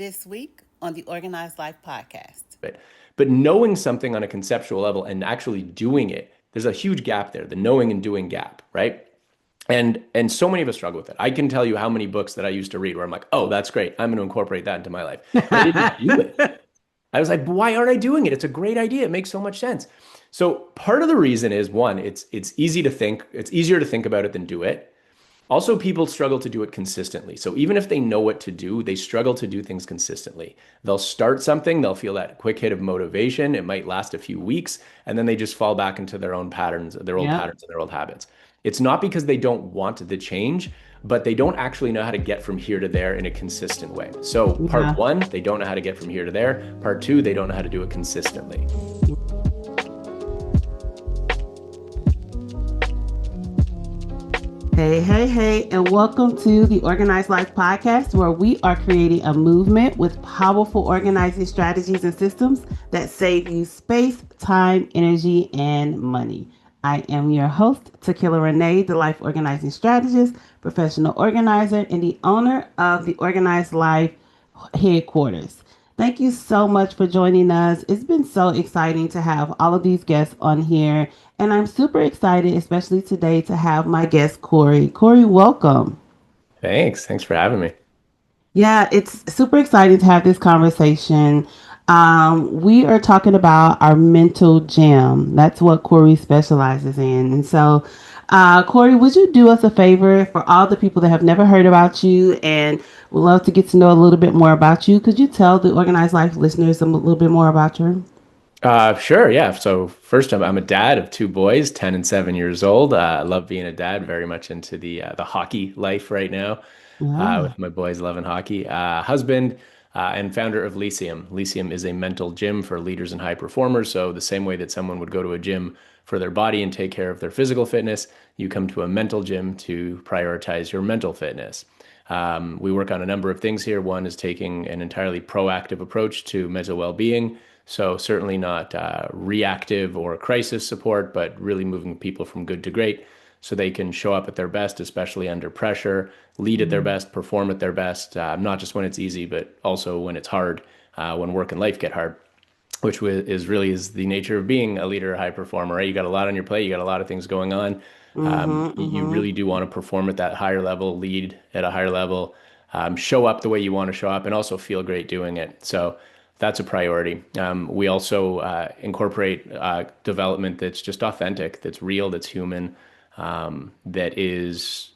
This week on the Organized Life podcast. It. But knowing something on a conceptual level and actually doing it, there's a huge gap there, the knowing and doing gap, right? And so many of us struggle with it. I can tell you how many books that I used to read where I'm like, oh, that's great. I'm going to incorporate that into my life. But I didn't do it. I was like, why aren't I doing it? It's a great idea. It makes so much sense. So part of the reason is one, it's easy to think, it's easier to think about it than do it. Also, people struggle to do it consistently. So even if they know what to do, they struggle to do things consistently. They'll start something, they'll feel that quick hit of motivation. It might last a few weeks, and then they just fall back into their own patterns, their old Yep. patterns and their old habits. It's not because they don't want the change, but they don't actually know how to get from here to there in a consistent way. So part Yeah. one, they don't know how to get from here to there. Part two, they don't know how to do it consistently. Hey, hey, hey, and welcome to the Organized Life podcast, where we are creating a movement with powerful organizing strategies and systems that save you space, time, energy, and money. I am your host, TakillaRene, the life organizing strategist, professional organizer, and the owner of the Organized Life headquarters. Thank you so much for joining us. It's been so exciting to have all of these guests on here. And I'm super excited, especially today, to have my guest, Cory. Cory, welcome. Thanks. Thanks for having me. Yeah, it's super exciting to have this conversation. We are talking about our mental gym. That's what Cory specializes in. And so, Cory, would you do us a favor for all the people that have never heard about you and would love to get to know a little bit more about you? Could you tell the Organized Life listeners a little bit more about you? Sure, yeah. So first, I'm a dad of two boys, 10 and 7 years old. I love being a dad, very much into the hockey life right now, Yeah. with my boys loving hockey. Husband, and founder of Lyceum. Lyceum is a mental gym for leaders and high performers. So the same way that someone would go to a gym for their body and take care of their physical fitness, you come to a mental gym to prioritize your mental fitness. We work on a number of things here. One is taking an entirely proactive approach to mental well-being. So certainly not reactive or crisis support, but really moving people from good to great so they can show up at their best, especially under pressure, lead at their Mm. best, perform at their best, not just when it's easy, but also when it's hard, when work and life get hard, which is really is the nature of being a leader, a high performer, right? You got a lot on your plate, you got a lot of things going on. Mm-hmm, You mm-hmm. really do want to perform at that higher level, lead at a higher level, show up the way you want to show up, and also feel great doing it. So that's a priority. We also incorporate development that's just authentic, that's real, that's human, that is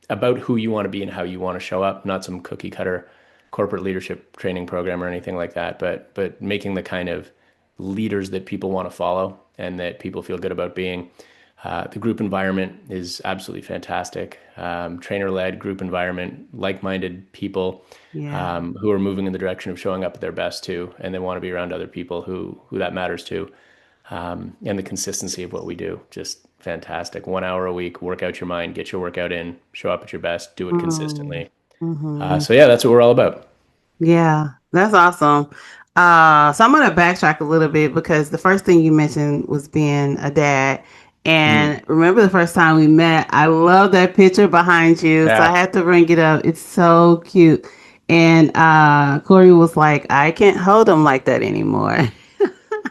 about who you want to be and how you want to show up, not some cookie cutter corporate leadership training program or anything like that, but making the kind of leaders that people want to follow and that people feel good about being. The group environment is absolutely fantastic. Trainer-led group environment, like-minded people Yeah. who are moving in the direction of showing up at their best too, and they want to be around other people who that matters to. And the consistency of what we do, just fantastic. 1 hour a week, work out your mind, get your workout in, show up at your best, do it Mm. consistently. Mm-hmm. So yeah, that's what we're all about. Yeah, that's awesome. So I'm gonna backtrack a little bit because the first thing you mentioned was being a dad. Mhm. And remember the first time we met, I love that picture behind you. So I Yeah. had to bring it up. It's so cute. And Cory was like, I can't hold him like that anymore.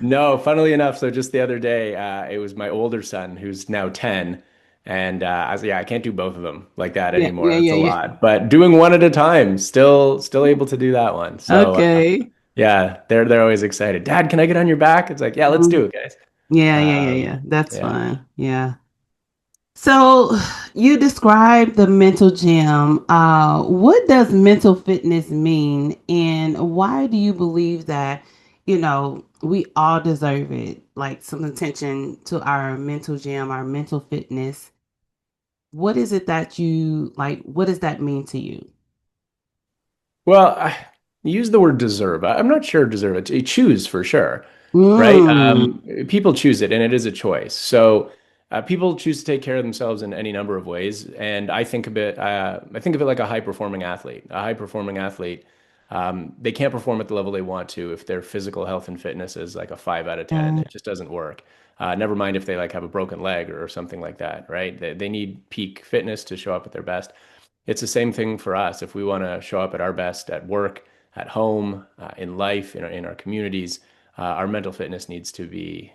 No, funnily enough, so just the other day, it was my older son who's now 10. And I was, yeah, I can't do both of them like that Yeah, anymore. yeah, That's yeah, a yeah. lot. But doing one at a time, still able to do that one. So Okay. yeah, they're always excited. Dad, can I get on your back? It's like, yeah, let's do Mm. it, guys. Yeah, yeah, yeah, Um, yeah. That's yeah. fine. Yeah. So you described the mental gym. What does mental fitness mean, and why do you believe that, we all deserve it? Like some attention to our mental gym, our mental fitness. What is it that you like? What does that mean to you? Well, I use the word deserve. I'm not sure deserve it. You choose for sure, right? Mm. People choose it, and it is a choice. So people choose to take care of themselves in any number of ways. And I think of it like a high performing athlete. A high performing athlete, they can't perform at the level they want to if their physical health and fitness is like a 5 out of 10. Yeah. It just doesn't work. Never mind if they like have a broken leg or something like that, right? They need peak fitness to show up at their best. It's the same thing for us. If we want to show up at our best at work, at home, in life, in our communities, our mental fitness needs to be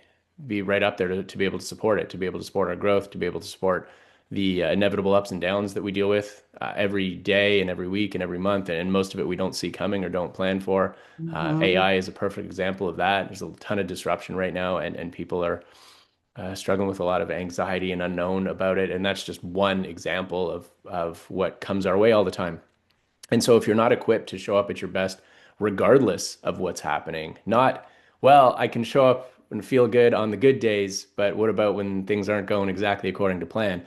right up there to be able to support it, to be able to support our growth, to be able to support the inevitable ups and downs that we deal with every day and every week and every month. And most of it we don't see coming or don't plan for. Hmm. AI is a perfect example of that. There's a ton of disruption right now, and people are struggling with a lot of anxiety and unknown about it. And that's just one example of what comes our way all the time. And so if you're not equipped to show up at your best, regardless of what's happening, not, well, I can show up and feel good on the good days, but what about when things aren't going exactly according to plan?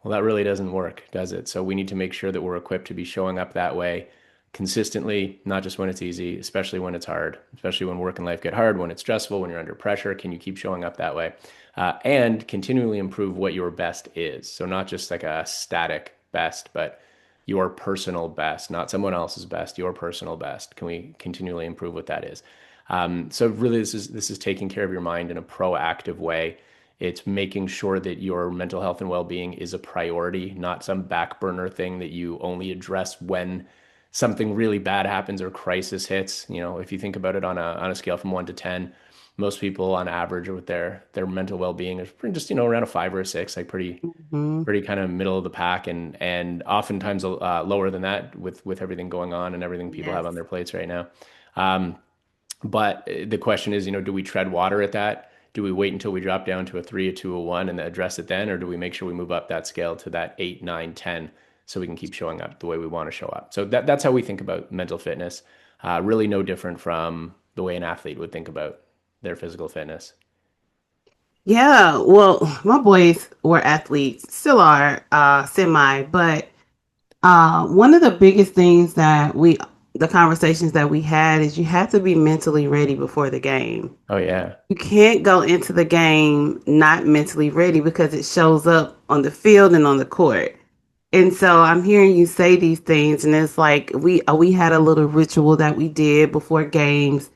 Well, that really doesn't work, does it? So we need to make sure that we're equipped to be showing up that way consistently, not just when it's easy, especially when it's hard, especially when work and life get hard, when it's stressful, when you're under pressure. Can you keep showing up that way? And continually improve what your best is. So not just like a static best, but your personal best, not someone else's best, your personal best. Can we continually improve what that is? So really, this is taking care of your mind in a proactive way. It's making sure that your mental health and well-being is a priority, not some back burner thing that you only address when something really bad happens or crisis hits. If you think about it on a scale from 1 to 10, most people on average with their mental well-being is just around a 5 or a 6, like pretty Hmm. pretty kind of middle of the pack, and oftentimes lower than that with everything going on and everything people have on Yes. their plates right now. Um, but the question is, do we tread water at that? Do we wait until we drop down to a 3, a 2, a 1 and address it then? Or do we make sure we move up that scale to that 8, 9, 10 so we can keep showing up the way we want to show up? So that's how we think about mental fitness. Really no different from the way an athlete would think about their physical fitness. Yeah, well, my boys were athletes, still are, semi, but one of the biggest things that the conversations that we had is you have to be mentally ready before the game. Oh, yeah. You can't go into the game not mentally ready because it shows up on the field and on the court. And so I'm hearing you say these things, and it's like we had a little ritual that we did before games,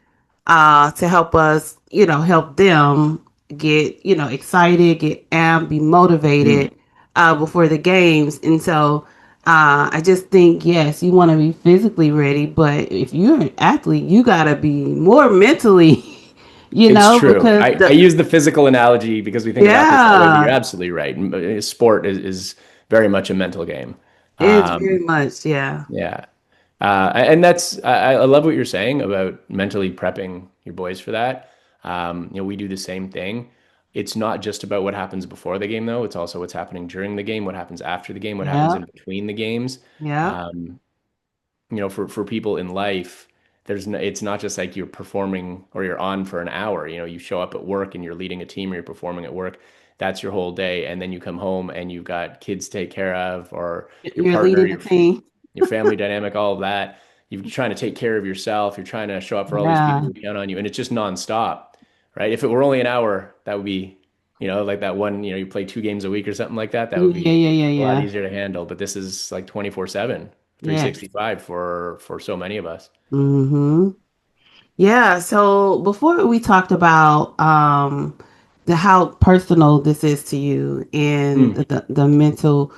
to help us, help them get, excited, get amped, be Mm. motivated, before the games. And so, I just think, yes, you want to be physically ready, but if you're an athlete, you gotta be more mentally, It's true. because I use the physical analogy because we think of athletes that way, but you're yeah, absolutely right. Sport is very much a mental game. it's very Um, much, yeah, yeah. And I love what you're saying about mentally prepping your boys for that. We do the same thing. It's not just about what happens before the game, though. It's also what's happening during the game, what happens after the game, what happens yeah, in between the games. yeah, Um, for people in life, it's not just like you're performing or you're on for an hour. You show up at work and you're leading a team or you're performing at work. That's your whole day. And then you come home and you've got kids to take care of, or your you're partner, leading a team, your family dynamic, all of that. You're trying to take care of yourself. You're trying to show up for all these people yeah, who count on you. And it's just nonstop, right? If it were only an hour, that would be, like that one, you play 2 games a week or something like that. That would yeah, be yeah, yeah, a lot yeah, easier to handle. But this is like 24/7, yes. 365 for so many of us. Mm-hmm. Yeah, so before we talked about the how personal this is to you and Mm. the mental,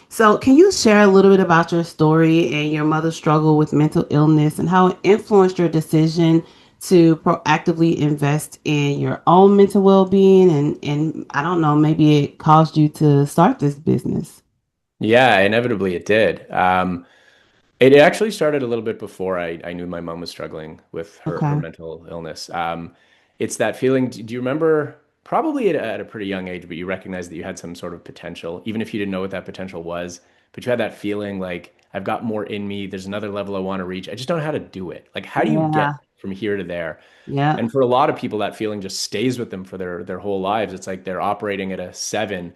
so can you share a little bit about your story and your mother's struggle with mental illness and how it influenced your decision to proactively invest in your own mental well-being, and I don't know, maybe it caused you to start this business. Yeah, inevitably it did. It actually started a little bit before I knew my mom was struggling with her Okay. mental illness. It's that feeling. Do you remember, probably at a pretty young age, but you recognized that you had some sort of potential, even if you didn't know what that potential was, but you had that feeling like, I've got more in me. There's another level I want to reach. I just don't know how to do it. Like, how do you get Yeah. from here to there? Yeah. And for a lot of people, that feeling just stays with them for their whole lives. It's like they're operating at a 7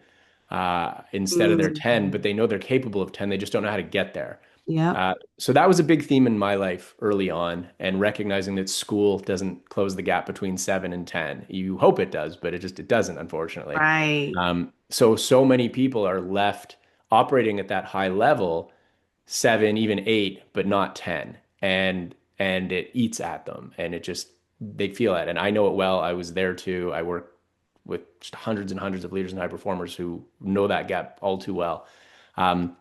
instead of their 10, but Mhm. they know they're capable of 10. They just don't know how to get there. Yep. So that was a big theme in my life early on, and recognizing that school doesn't close the gap between 7 and 10. You hope it does, but it doesn't, unfortunately. Right. So many people are left operating at that high level, 7, even 8, but not 10, and it eats at them, and they feel it, and I know it well. I was there too. I work with just hundreds and hundreds of leaders and high performers who know that gap all too well. Um,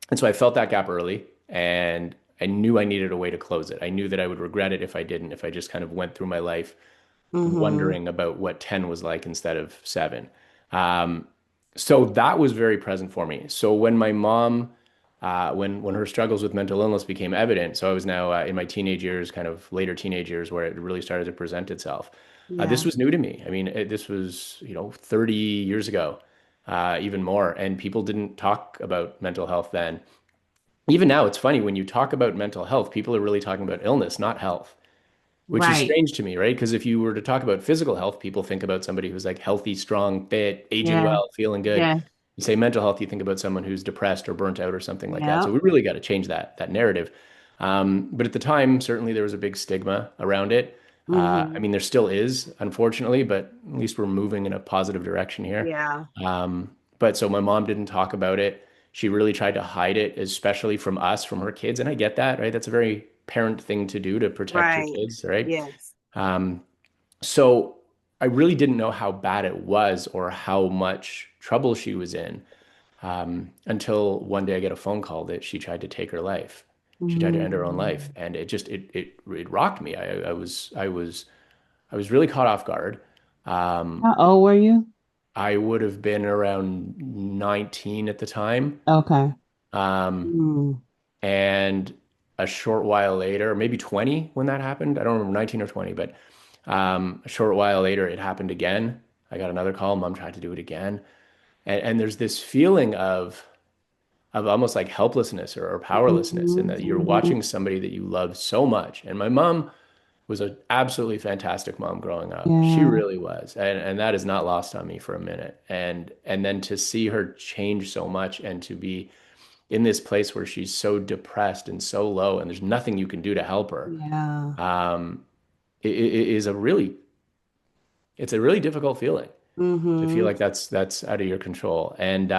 And so I felt that gap early, and I knew I needed a way to close it. I knew that I would regret it if I didn't, if I just kind of went through my life Mm-hmm. wondering about what 10 was like instead of 7. Um, so that was very present for me. So when my mom, when her struggles with mental illness became evident, so I was now in my teenage years, kind of later teenage years, where it really started to present itself. This Yeah. was new to me. I mean, this was, 30 years ago, even more, and people didn't talk about mental health then. Even now, it's funny when you talk about mental health, people are really talking about illness, not health, which is Right. strange to me, right? Because if you were to talk about physical health, people think about somebody who's like healthy, strong, fit, aging Yeah. well, feeling good. Yeah. You say mental health, you think about someone who's depressed or burnt out or something like that. So Yep. we really got to change that narrative. But at the time, certainly there was a big stigma around it. I Mm-hmm. mean, there still is, unfortunately, but at least we're moving in a positive direction here. Yeah. But so my mom didn't talk about it. She really tried to hide it, especially from us, from her kids. And I get that, right? That's a very parent thing to do to protect your Right. kids, right? Yes. Um, so I really didn't know how bad it was or how much trouble she was in until one day I get a phone call that she tried to take her life. She tried to end her own life, Mm. and it rocked me. I was really caught off guard. Um, How old were you? I would have been around 19 at the time. Okay. Um, Mm. and a short while later, maybe 20 when that happened. I don't remember 19 or 20, but a short while later, it happened again. I got another call. Mom tried to do it again. And there's this feeling of almost like helplessness or powerlessness in Mm-hmm. that you're Mm-hmm. watching somebody that you love so much. And my mom was an absolutely fantastic mom growing up. She Yeah. really was. And that is not lost on me for a minute. And then to see her change so much and to be in this place where she's so depressed and so low and there's nothing you can do to help her, Yeah. um, it is it's a really difficult feeling to feel Mm-hmm. like that's out of your control. And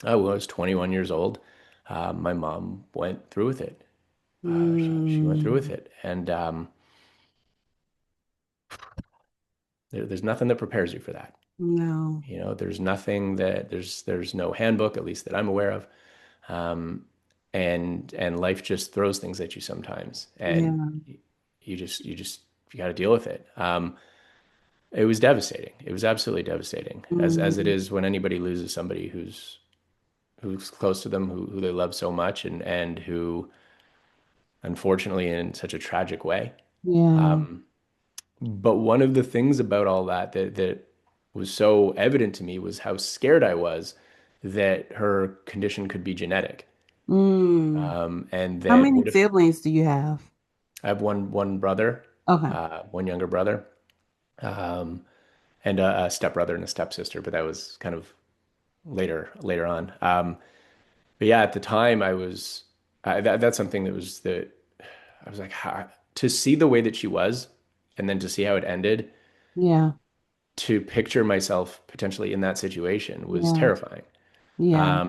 I was 21 years old. My mom went through with it. She went through with Mm. it, and there's nothing that prepares you for that. No. There's nothing that there's no handbook, at least that I'm aware of. Um, and life just throws things at you sometimes, and Yeah. you got to deal with it. It was devastating. It was absolutely devastating, as it Mm. is when anybody loses somebody who's close to them, who they love so much, and who, unfortunately, in such a tragic way. Yeah. But one of the things about all that was so evident to me was how scared I was that her condition could be genetic, Mm. and How that many what if siblings do you have? I have one brother, Okay. one younger brother, um, and a stepbrother and a stepsister, but that was kind of later on. But yeah, at the time, that's something that I was like, to see the way that she was, and then to see how it ended, Yeah. to picture myself potentially in that situation was Yeah. terrifying. Yeah.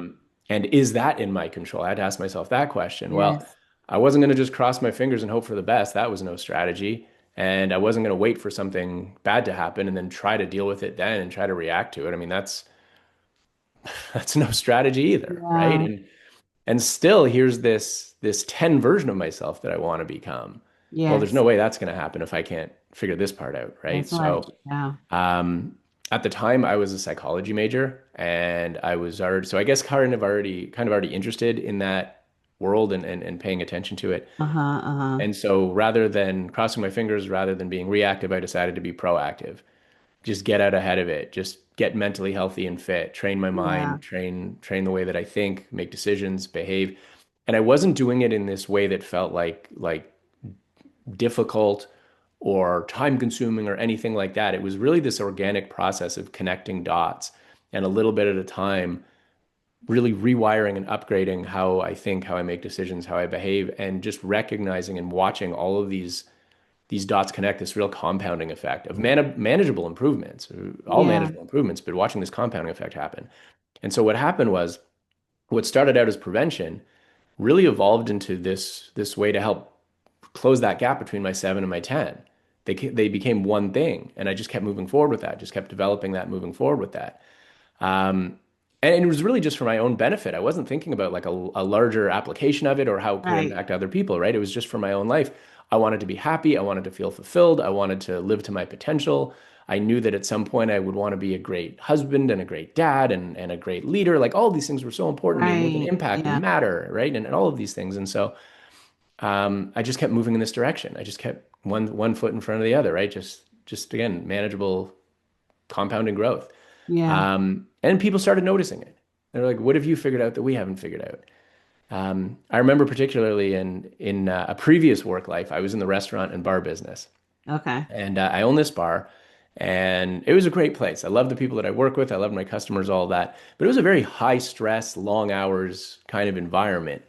And is that in my control? I had to ask myself that question. Well, Yes. I wasn't going to just cross my fingers and hope for the best. That was no strategy. And I wasn't going to wait for something bad to happen and then try to deal with it then and try to react to it. I mean, that's no strategy either, right? Yeah. And still here's this 10 version of myself that I want to become. Well, there's no Yes. way that's going to happen if I can't figure this part out, right? That's right. So Yeah. at the time, I was a psychology major, and I was already, so I guess kind of already interested in that world and paying attention to it. Uh-huh. Uh-huh. And so rather than crossing my fingers, rather than being reactive, I decided to be proactive. Just get out ahead of it. Just get mentally healthy and fit. Train my Yeah. mind. Train the way that I think, make decisions, behave. And I wasn't doing it in this way that felt like difficult or time consuming or anything like that. It was really this organic process of connecting dots and a little bit at a time, really rewiring and upgrading how I think, how I make decisions, how I behave, and just recognizing and watching all of these dots connect, this real compounding effect of manageable improvements, all Yeah. manageable improvements, but watching this compounding effect happen. And so what happened was what started out as prevention really evolved into this way to help close that gap between my 7 and my 10. They became one thing, and I just kept moving forward with that, just kept developing that, moving forward with that. And it was really just for my own benefit. I wasn't thinking about like a larger application of it or how it could Right. impact other people, right? It was just for my own life. I wanted to be happy. I wanted to feel fulfilled. I wanted to live to my potential. I knew that at some point I would want to be a great husband and a great dad and a great leader. Like all of these things were so important to me and make an Right. impact Yeah. and matter, right? And all of these things. And so I just kept moving in this direction. I just kept one foot in front of the other, right? Just again, manageable compounding growth. Yeah. And people started noticing it. They're like, "What have you figured out that we haven't figured out?" I remember particularly in a previous work life, I was in the restaurant and bar business, Okay. and I own this bar, and it was a great place. I love the people that I work with. I love my customers, all that. But it was a very high stress, long hours kind of environment.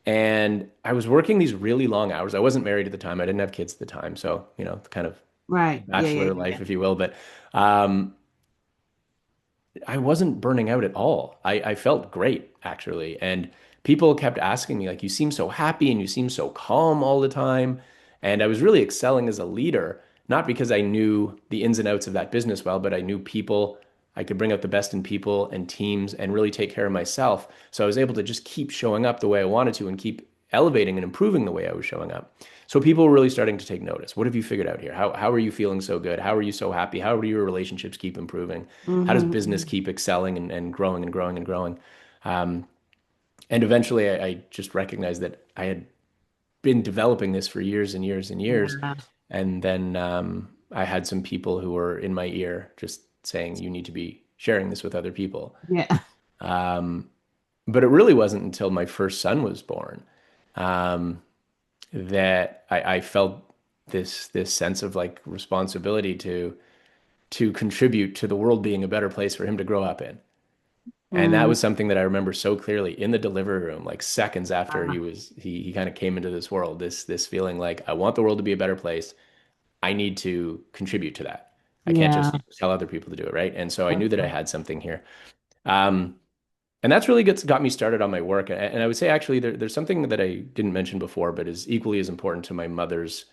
And I was working these really long hours. I wasn't married at the time. I didn't have kids at the time. So, kind of Right. Yeah. Yeah. bachelor Yeah. life, if you will. But um, I wasn't burning out at all. I felt great, actually. And people kept asking me, like, you seem so happy and you seem so calm all the time. And I was really excelling as a leader, not because I knew the ins and outs of that business well, but I knew people. I could bring out the best in people and teams and really take care of myself. So I was able to just keep showing up the way I wanted to and keep elevating and improving the way I was showing up. So people were really starting to take notice. What have you figured out here? How are you feeling so good? How are you so happy? How do your relationships keep improving? How does business Mm-hmm. keep excelling and growing and growing and growing? Um, and eventually I just recognized that I had been developing this for years and years and years. Yeah. And then I had some people who were in my ear just saying, you need to be sharing this with other people. Yeah. But it really wasn't until my first son was born um, that I felt this sense of like responsibility to contribute to the world being a better place for him to grow up in. And that Mm. was something that I remember so clearly in the delivery room, like seconds after he kind of came into this world, this feeling like I want the world to be a better place. I need to contribute to that. I can't Yeah. just tell other people to do it, right? And so I knew that I had something here. Um, and that's really got me started on my work. And I would say actually there's something that I didn't mention before, but is equally as important to my mother's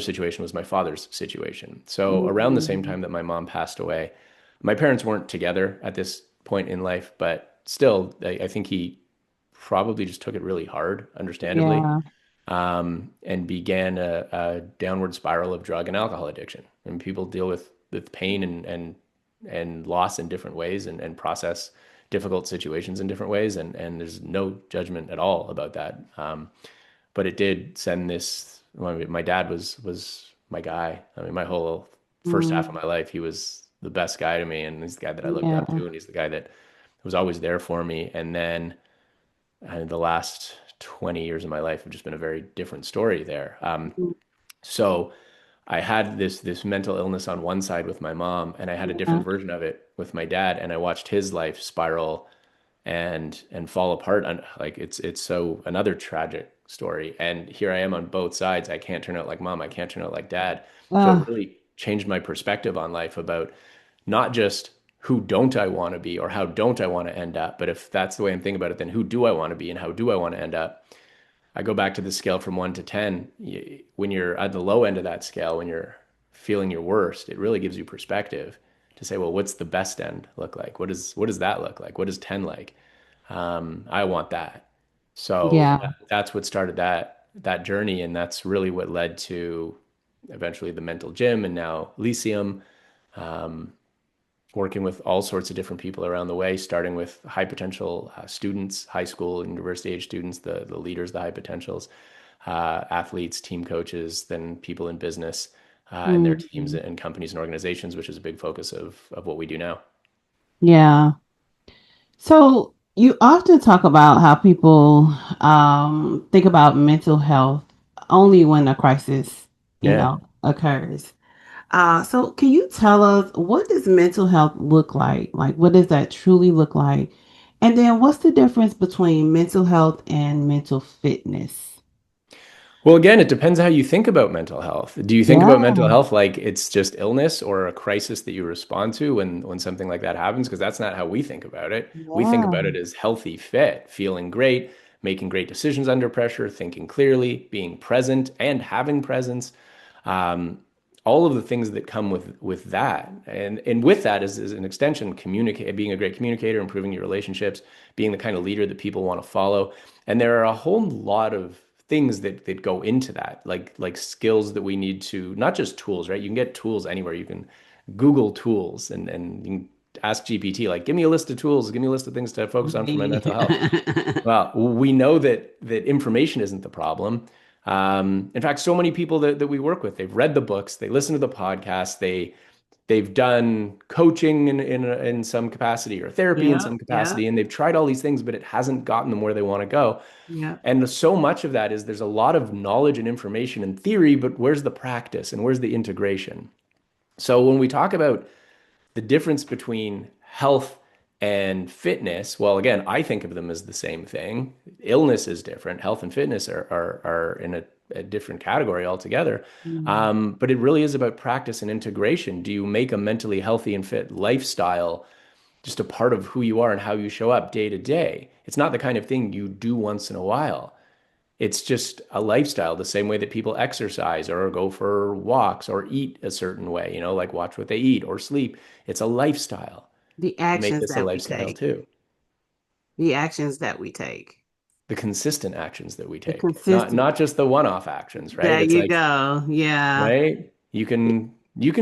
situation was my father's situation. So around the same Mm. time that my mom passed away, my parents weren't together at this point in life, but still, I think he probably just took it really hard, understandably, Yeah. and began a downward spiral of drug and alcohol addiction. And people deal with pain and loss in different ways and process difficult situations in different ways. And there's no judgment at all about that. But it did send this. Well, I mean, my dad was my guy. I mean, my whole first half of Mm. my life, he was the best guy to me, and he's the guy that I looked up Yeah. to, and he's the guy that was always there for me. And then the last 20 years of my life have just been a very different story there. So I had this mental illness on one side with my mom, and I had a Yeah. different version of it with my dad, and I watched his life spiral and fall apart. Like it's so another tragic story. And here I am on both sides. I can't turn out like mom. I can't turn out like dad. So it Oh, really changed my perspective on life about not just who don't I want to be or how don't I want to end up, but if that's the way I'm thinking about it, then who do I want to be and how do I want to end up? I go back to the scale from 1 to 10. When you're at the low end of that scale, when you're feeling your worst, it really gives you perspective to say, well, what's the best end look like? What does that look like? What is 10 like? I want that. So yeah. that's what started that journey, and that's really what led to eventually the mental gym and now Lyceum, working with all sorts of different people around the way, starting with high potential students, high school and university age students, the leaders, the high potentials, athletes, team coaches, then people in business and their teams Mm. and companies and organizations, which is a big focus of what we do now. Yeah. So you often talk about how people think about mental health only when a crisis, Yeah. occurs. So can you tell us what does mental health look like? Like, what does that truly look like? And then what's the difference between mental health and mental fitness? Well, again, it depends how you think about mental health. Do you think about mental Yeah. health like it's just illness or a crisis that you respond to when something like that happens? Because that's not how we think about it. We think Yeah. about it as healthy, fit, feeling great, making great decisions under pressure, thinking clearly, being present and having presence. Um, all of the things that come with that. And with that is an extension, communicate, being a great communicator, improving your relationships, being the kind of leader that people want to follow. And there are a whole lot of things that go into that, like skills that we need to, not just tools, right? You can get tools anywhere. You can Google tools and you can ask GPT, like, give me a list of tools, give me a list of things to focus on for my mental health. Well, we know that information isn't the problem. In fact, so many people that we work with, they've read the books, they listen to the podcasts, they've done coaching in some capacity or therapy in Yeah, some yeah, capacity, and they've tried all these things, but it hasn't gotten them where they want to go. yeah. And so much of that is there's a lot of knowledge and information and theory, but where's the practice and where's the integration? So when we talk about the difference between health and fitness, well, again, I think of them as the same thing. Illness is different. Health and fitness are in a different category altogether. Mm. But it really is about practice and integration. Do you make a mentally healthy and fit lifestyle just a part of who you are and how you show up day to day? It's not the kind of thing you do once in a while. It's just a lifestyle, the same way that people exercise or go for walks or eat a certain way, like watch what they eat or sleep. It's a lifestyle. The Make actions this a that we lifestyle take, too. the actions that we take, The consistent actions that we the take, not consistent. not just the one-off actions, right? There It's you like, go. Yeah. right? You can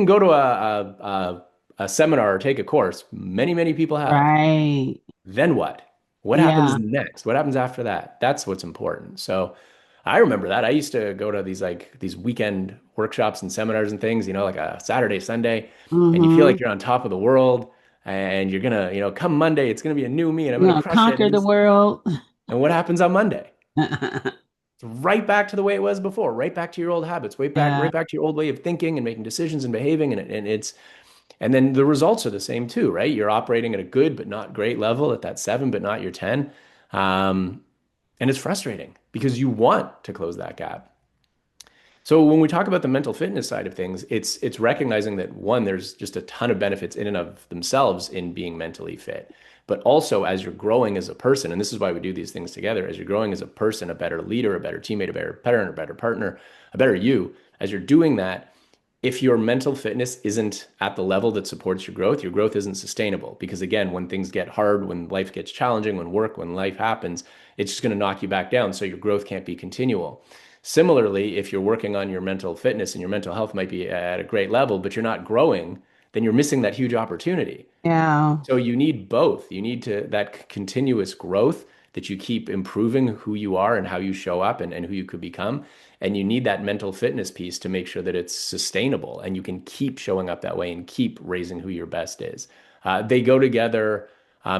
go to a seminar or take a course. Many people have. Right. Then what? What happens Yeah. next? What happens after that? That's what's important. So I remember that. I used to go to these weekend workshops and seminars and things, like a Saturday, Sunday, and you feel like Mm-hmm. you're on top of the world and you're gonna, come Monday, it's gonna be a new me and I'm You're gonna gonna crush it. conquer the world. And what happens on Monday? It's right back to the way it was before, right back to your old habits, Yeah. right back to your old way of thinking and making decisions and behaving. And then the results are the same too, right? You're operating at a good but not great level at that 7, but not your 10. Um, and it's frustrating because you want to close that gap. So when we talk about the mental fitness side of things, it's recognizing that one, there's just a ton of benefits in and of themselves in being mentally fit. But also as you're growing as a person, and this is why we do these things together, as you're growing as a person, a better leader, a better teammate, a better parent, a better partner, a better you, as you're doing that, if your mental fitness isn't at the level that supports your growth isn't sustainable. Because again, when things get hard, when life gets challenging, when life happens, it's just going to knock you back down. So your growth can't be continual. Similarly, if you're working on your mental fitness and your mental health might be at a great level, but you're not growing, then you're missing that huge opportunity. Yeah. So you need both. You need that continuous growth that you keep improving who you are and how you show up and who you could become. And you need that mental fitness piece to make sure that it's sustainable and you can keep showing up that way and keep raising who your best is. They go together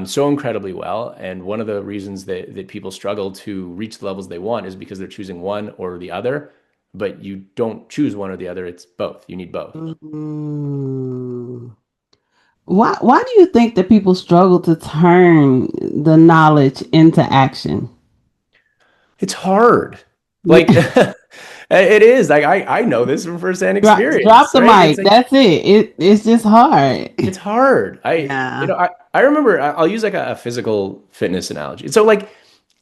so incredibly well. And one of the reasons that people struggle to reach the levels they want is because they're choosing one or the other. But you don't choose one or the other. It's both. You need both. Mm. Why do you think that people struggle to turn the knowledge into action? It's hard. Like it is. Like I know this from firsthand Drop experience, the right? It's mic. like That's it. It's just hard. it's hard. Yeah. I remember I'll use like a physical fitness analogy. So like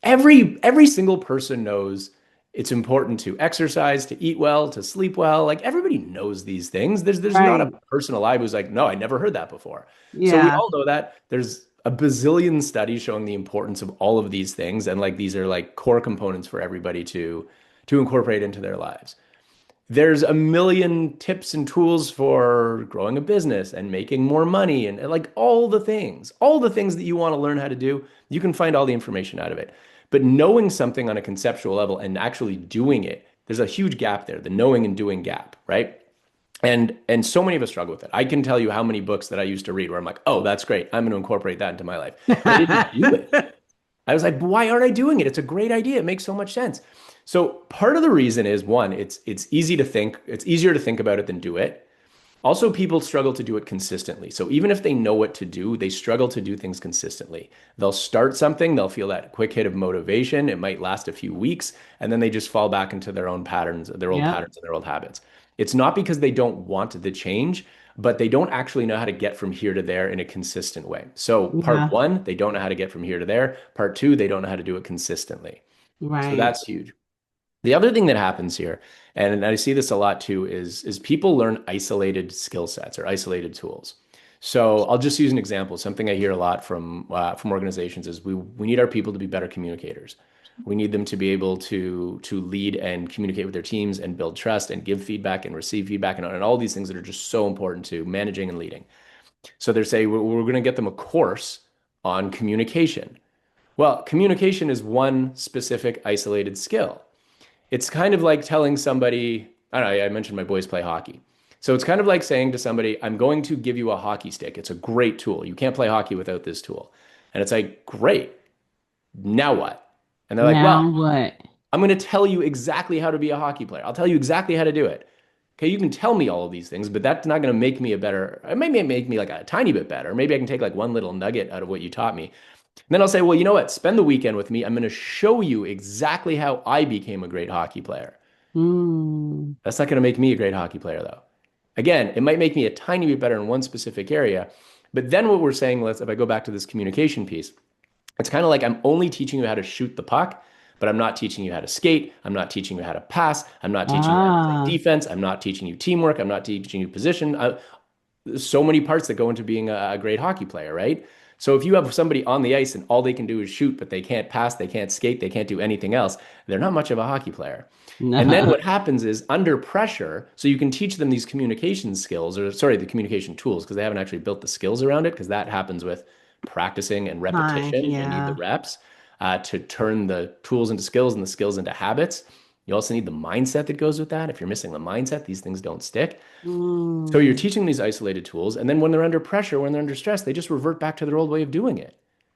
every single person knows it's important to exercise, to eat well, to sleep well. Like everybody knows these things. There's not a Right. person alive who's like, no, I never heard that before. So we Yeah. all know that. There's a bazillion studies showing the importance of all of these things, and like these are like core components for everybody to incorporate into their lives. There's a million tips and tools for growing a business and making more money and like all the things that you want to learn how to do, you can find all the information out of it. But knowing something on a conceptual level and actually doing it, there's a huge gap there, the knowing and doing gap, right? And so many of us struggle with it. I can tell you how many books that I used to read where I'm like, oh, that's great. I'm going to incorporate that into my life. But I didn't do it. I was like, why aren't I doing it? It's a great idea. It makes so much sense. So part of the reason is one, it's easy to think, it's easier to think about it than do it. Also, people struggle to do it consistently. So even if they know what to do, they struggle to do things consistently. They'll start something, they'll feel that quick hit of motivation. It might last a few weeks, and then they just fall back into their own patterns, their old Yep. patterns and their old habits. It's not because they don't want the change, but they don't actually know how to get from here to there in a consistent way. So part Yeah. one, they don't know how to get from here to there. Part two, they don't know how to do it consistently. So Right. that's huge. The other thing that happens here, and I see this a lot too, is people learn isolated skill sets or isolated tools. So I'll just use an example. Something I hear a lot from organizations is we need our people to be better communicators. We need them to be able to lead and communicate with their teams and build trust and give feedback and receive feedback and all these things that are just so important to managing and leading. So they're saying we're going to get them a course on communication. Well, communication is one specific isolated skill. It's kind of like telling somebody, I don't know, I mentioned my boys play hockey. So it's kind of like saying to somebody, I'm going to give you a hockey stick. It's a great tool. You can't play hockey without this tool. And it's like, great. Now what? And they're like, well, Now what? I'm going to tell you exactly how to be a hockey player. I'll tell you exactly how to do it. Okay, you can tell me all of these things, but that's not going to make me a better, it may make me like a tiny bit better. Maybe I can take like one little nugget out of what you taught me. And then I'll say, well, you know what? Spend the weekend with me. I'm going to show you exactly how I became a great hockey player. Mm. That's not going to make me a great hockey player, though. Again, it might make me a tiny bit better in one specific area. But then what we're saying, if I go back to this communication piece, it's kind of like I'm only teaching you how to shoot the puck, but I'm not teaching you how to skate. I'm not teaching you how to pass. I'm not teaching you how to play Ah. defense. I'm not teaching you teamwork. I'm not teaching you position. There's so many parts that go into being a great hockey player, right? So if you have somebody on the ice and all they can do is shoot, but they can't pass, they can't skate, they can't do anything else, they're not much of a hockey player. And then No. what happens is under pressure, so you can teach them these communication skills, or sorry, the communication tools, because they haven't actually built the skills around it, because that happens with practicing and Time. repetition. You need the Yeah. reps to turn the tools into skills and the skills into habits. You also need the mindset that goes with that. If you're missing the mindset, these things don't stick. So you're Mm. teaching these isolated tools, and then when they're under pressure, when they're under stress, they just revert back to their old way of doing it.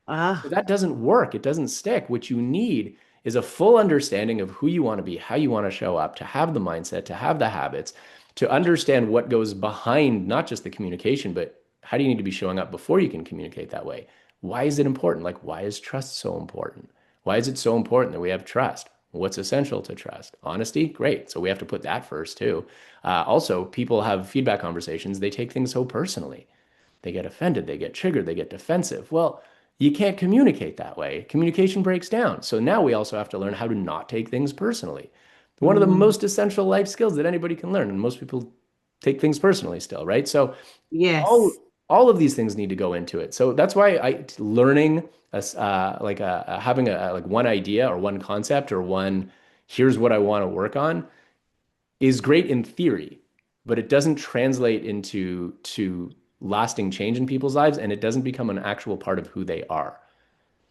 So Ah. that doesn't work. It doesn't stick. What you need is a full understanding of who you want to be, how you want to show up, to have the mindset, to have the habits, to understand what goes behind not just the communication, but how do you need to be showing up before you can communicate that way? Why is it important? Like, why is trust so important? Why is it so important that we have trust? What's essential to trust? Honesty? Great. So we have to put that first too. Also, people have feedback conversations. They take things so personally. They get offended, they get triggered, they get defensive. Well, you can't communicate that way. Communication breaks down. So now we also have to learn how to not take things personally. One of the Mm. most essential life skills that anybody can learn, and most people take things personally still, right? So all Yes. all of these things need to go into it. So that's why I learning having a like one idea or one concept or one here's what I want to work on is great in theory, but it doesn't translate into to lasting change in people's lives, and it doesn't become an actual part of who they are.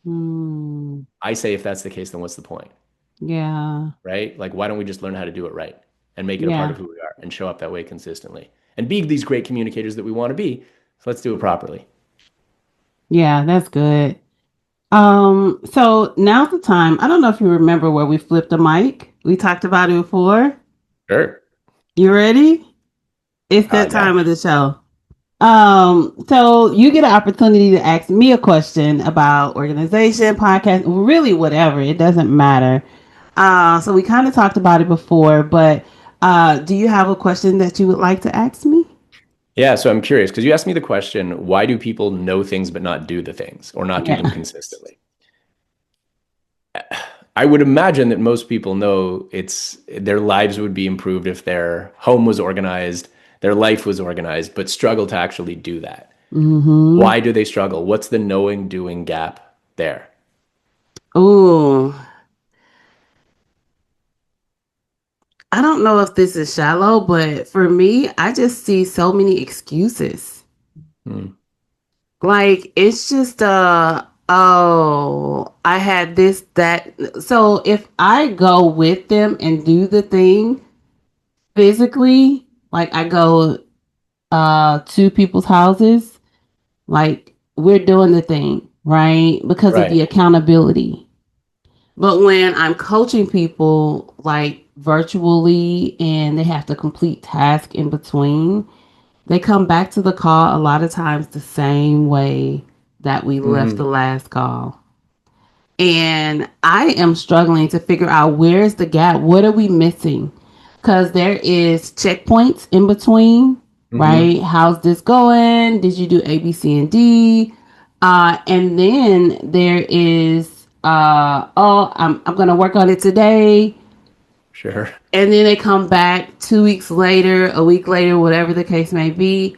Mm. I say if that's the case, then what's the point, Yeah. right? Like, why don't we just learn how to do it right and make it a part Yeah. of who we are and show up that way consistently and be these great communicators that we want to be? So let's do it properly. Yeah, that's good. So now's the time. I don't know if you remember where we flipped the mic. We talked about it before. Sure. You ready? It's that Yeah. time of the show. So you get an opportunity to ask me a question about organization, podcast, really whatever. It doesn't matter. So we kind of talked about it before, but do you have a question that you would like to ask me? Yeah. So I'm curious because you asked me the question, why do people know things but not do the things or not do them Yeah. consistently? I would imagine that most people know it's their lives would be improved if their home was organized, their life was organized, but struggle to actually do that. Mm-hmm. Why do they struggle? What's the knowing doing gap there? Ooh, I don't know if this is shallow, but for me, I just see so many excuses. Hmm. Like it's just oh, I had this, that. So if I go with them and do the thing physically, like I go to people's houses, like we're doing the thing, right? Because of Right. the accountability. But when I'm coaching people like virtually and they have to complete tasks in between, they come back to the call a lot of times the same way that we left the Hmm. last call. And I am struggling to figure out where's the gap? What are we missing? Because there is checkpoints in between, Hmm. right? How's this going? Did you do A, B, C, and D? And then there is, oh, I'm going to work on it today. Sure. And then they come back 2 weeks later, a week later, whatever the case may be.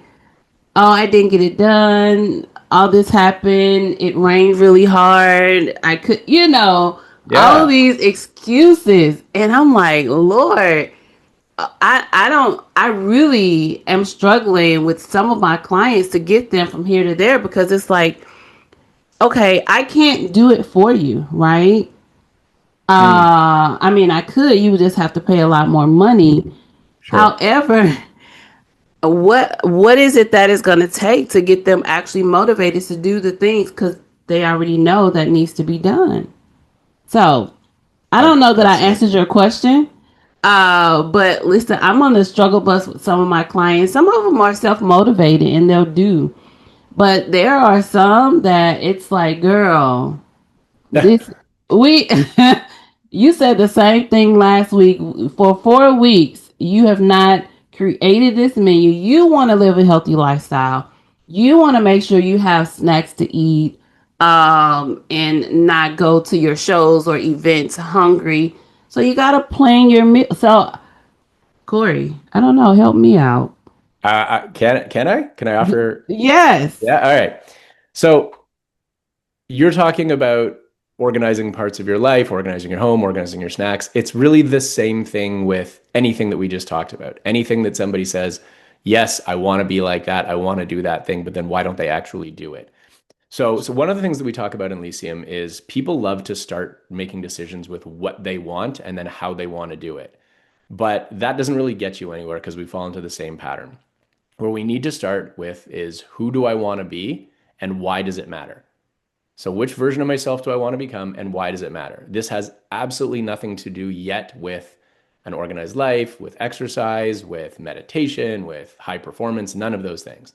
Oh, I didn't get it done. All this happened. It rained really hard. I could, all Yeah. these excuses. And I'm like, Lord, I really am struggling with some of my clients to get them from here to there because it's like, okay, I can't do it for you, right? Mm, I mean, I could. You would just have to pay a lot more money. sure. However, what is it that is going to take to get them actually motivated to do the things because they already know that needs to be done? So I don't know that I answered Absolutely. your question. But listen, I'm on the struggle bus with some of my clients. Some of them are self motivated and they'll do, but there are some that it's like, girl, this we you said the same thing last week. For 4 weeks, you have not created this menu. You want to live a healthy lifestyle. You want to make sure you have snacks to eat, and not go to your shows or events hungry. So you got to plan your meal. So, Cory, I don't know. Help me out. Can I offer? Yes. Yeah. All right. So you're talking about organizing parts of your life, organizing your home, organizing your snacks. It's really the same thing with anything that we just talked about. Anything that somebody says, yes, I want to be like that. I want to do that thing, but then why don't they actually do it? So one of the things that we talk about in Lyceum is people love to start making decisions with what they want and then how they want to do it. But that doesn't really get you anywhere because we fall into the same pattern. Where we need to start with is who do I want to be and why does it matter? So, which version of myself do I want to become and why does it matter? This has absolutely nothing to do yet with an organized life, with exercise, with meditation, with high performance, none of those things.